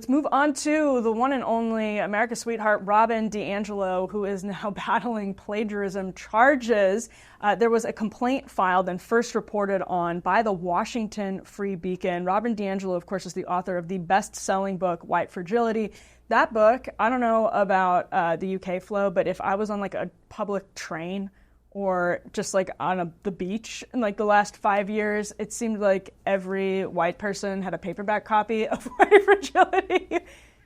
Let's move on to the one and only America's sweetheart, Robin DiAngelo, who is now battling plagiarism charges. There was a complaint filed and first reported on by the Washington Free Beacon. Robin DiAngelo, of course, is the author of the best-selling book, White Fragility. That book, I don't know about the UK flow, but if I was on like a public train or just like on the beach in like the last 5 years, it seemed like every white person had a paperback copy of White Fragility.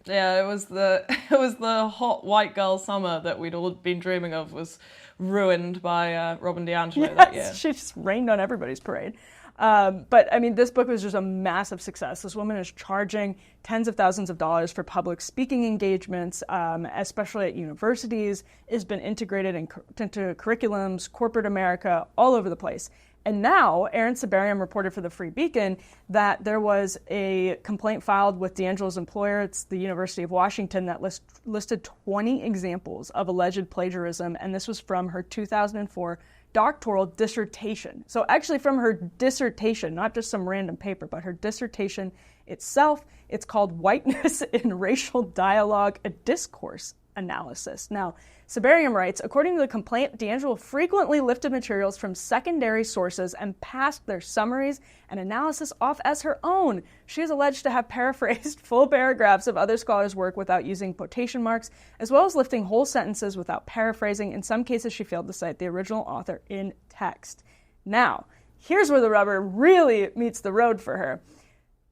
Yeah, it was the hot white girl summer that we'd all been dreaming of was ruined by Robin DiAngelo that year. She just rained on everybody's parade. But I mean, this book was just a massive success. This woman is charging tens of thousands of dollars for public speaking engagements, especially at universities. It's been integrated into curriculums, corporate America, all over the place. And now, Aaron Sibarium reported for the Free Beacon that there was a complaint filed with DiAngelo's employer. It's the University of Washington that listed 20 examples of alleged plagiarism, and this was from her 2004 doctoral dissertation. So actually from her dissertation, not just some random paper, but her dissertation itself. It's called Whiteness in Racial Dialogue, a Discourse Analysis. Now, Sibarium writes, according to the complaint, DiAngelo frequently lifted materials from secondary sources and passed their summaries and analysis off as her own. She is alleged to have paraphrased full paragraphs of other scholars' work without using quotation marks, as well as lifting whole sentences without paraphrasing. In some cases, she failed to cite the original author in text. Now, here's where the rubber really meets the road for her.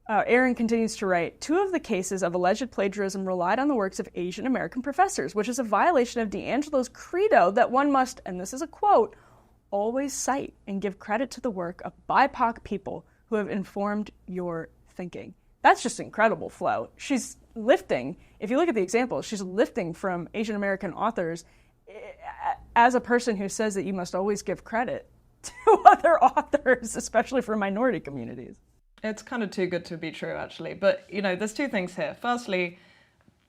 Aaron continues to write, 2 of the cases of alleged plagiarism relied on the works of Asian American professors, which is a violation of DiAngelo's credo that one must, and this is a quote, always cite and give credit to the work of BIPOC people who have informed your thinking. That's just incredible flow. She's lifting, if you look at the examples, she's lifting from Asian American authors as a person who says that you must always give credit to other authors, especially for minority communities. It's kind of too good to be true, actually. But, you know, there's 2 things here. Firstly,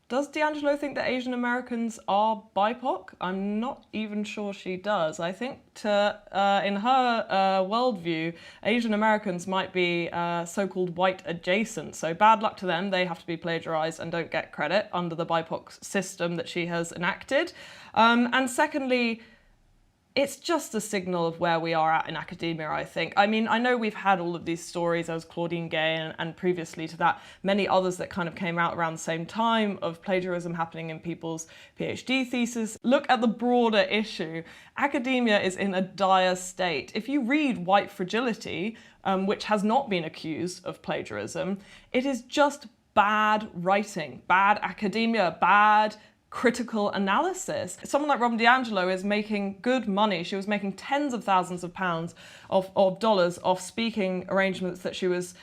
does DiAngelo think that Asian Americans are BIPOC? I'm not even sure she does. I think in her worldview, Asian Americans might be so-called white adjacent. So bad luck to them. They have to be plagiarized and don't get credit under the BIPOC system that she has enacted. And secondly, it's just a signal of where we are at in academia, I think. I mean, I know we've had all of these stories. There was Claudine Gay and previously to that, many others that kind of came out around the same time of plagiarism happening in people's PhD thesis. Look at the broader issue. Academia is in a dire state. If you read White Fragility, which has not been accused of plagiarism, it is just bad writing, bad academia, bad critical analysis. Someone like Robin DiAngelo is making good money. She was making tens of thousands of pounds of dollars off speaking arrangements that she was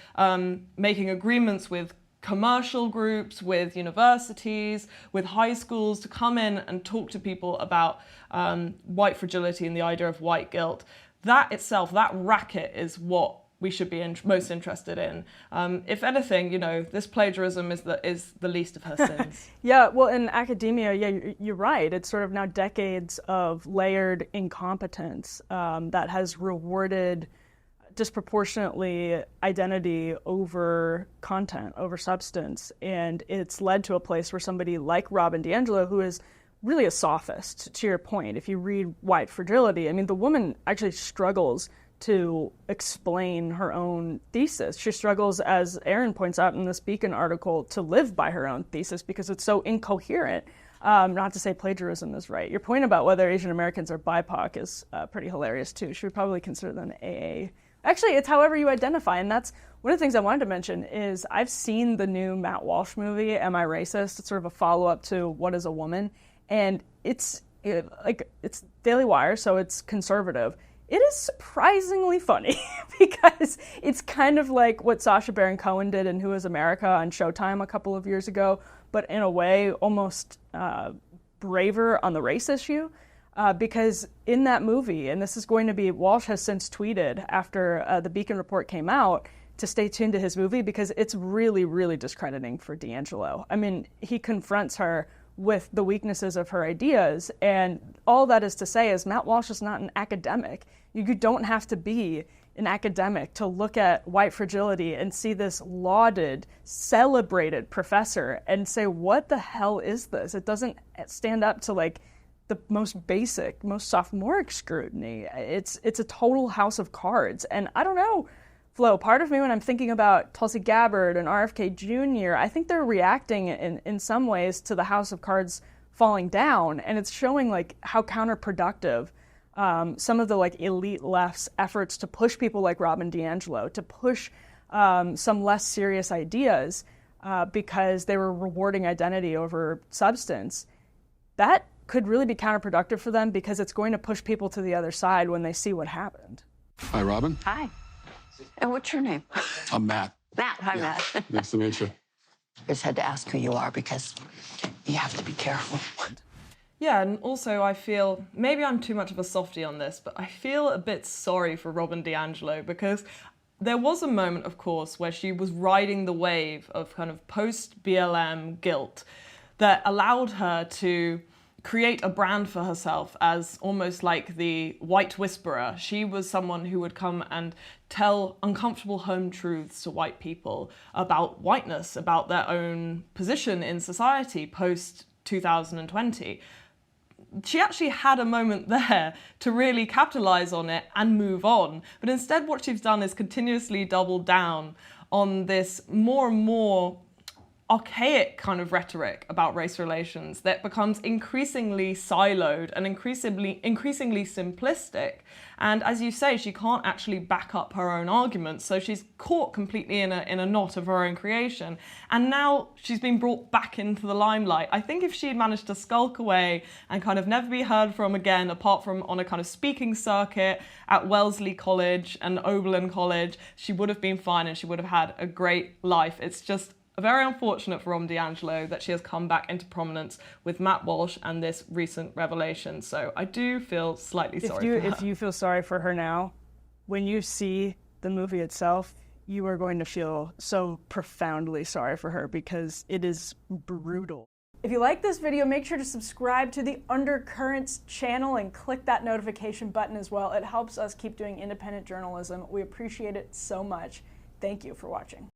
making agreements with commercial groups, with universities, with high schools to come in and talk to people about white fragility and the idea of white guilt. That itself, that racket is what we should be most interested in. If anything, you know, this plagiarism is the least of her sins. Yeah, well, in academia, yeah, you're right. It's sort of now decades of layered incompetence that has rewarded disproportionately identity over content, over substance. And it's led to a place where somebody like Robin DiAngelo, who is really a sophist, to your point, if you read White Fragility, I mean, the woman actually struggles to explain her own thesis. She struggles, as Aaron points out in this Beacon article, to live by her own thesis because it's so incoherent. Not to say plagiarism is right. Your point about whether Asian Americans are BIPOC is pretty hilarious too. Should we probably consider them AA? Actually, it's however you identify, and that's one of the things I wanted to mention is I've seen the new Matt Walsh movie, Am I Racist? It's sort of a follow-up to What is a Woman? And it's Daily Wire, so it's conservative. It is surprisingly funny because it's kind of like what Sacha Baron Cohen did in Who is America on Showtime a couple of years ago, but in a way almost braver on the race issue. Because in that movie, and this is going to be, Walsh has since tweeted after the Beacon report came out to stay tuned to his movie because it's really, really discrediting for DiAngelo. I mean, he confronts her with the weaknesses of her ideas, and all that is to say is Matt Walsh is not an academic. You don't have to be an academic to look at White Fragility and see this lauded, celebrated professor and say, what the hell is this? It doesn't stand up to like the most basic, most sophomoric scrutiny. It's a total house of cards. And I don't know, Flo, part of me when I'm thinking about Tulsi Gabbard and RFK Jr., I think they're reacting in some ways to the house of cards falling down, and it's showing like how counterproductive some of the like elite left's efforts to push people like Robin DiAngelo, to push some less serious ideas because they were rewarding identity over substance. That could really be counterproductive for them because it's going to push people to the other side when they see what happened. Hi, Robin. Hi. And what's your name? I'm Matt. Matt. Hi, Matt. Nice to meet you. I just had to ask who you are because you have to be careful. Yeah, and also I feel, maybe I'm too much of a softie on this, but I feel a bit sorry for Robin DiAngelo because there was a moment, of course, where she was riding the wave of kind of post-BLM guilt that allowed her to create a brand for herself as almost like the white whisperer. She was someone who would come and tell uncomfortable home truths to white people about whiteness, about their own position in society post-2020. She actually had a moment there to really capitalize on it and move on. But instead what she's done is continuously double down on this more and more archaic kind of rhetoric about race relations that becomes increasingly siloed and increasingly simplistic. And as you say, she can't actually back up her own arguments, so she's caught completely in a knot of her own creation. And now she's been brought back into the limelight. I think if she had managed to skulk away and kind of never be heard from again, apart from on a kind of speaking circuit at Wellesley College and Oberlin College, she would have been fine and she would have had a great life. It's just very unfortunate for Robin DiAngelo that she has come back into prominence with Matt Walsh and this recent revelation. So I do feel slightly sorry for her. If you feel sorry for her now, when you see the movie itself, you are going to feel so profoundly sorry for her because it is brutal. If you like this video, make sure to subscribe to the Undercurrents channel and click that notification button as well. It helps us keep doing independent journalism. We appreciate it so much. Thank you for watching.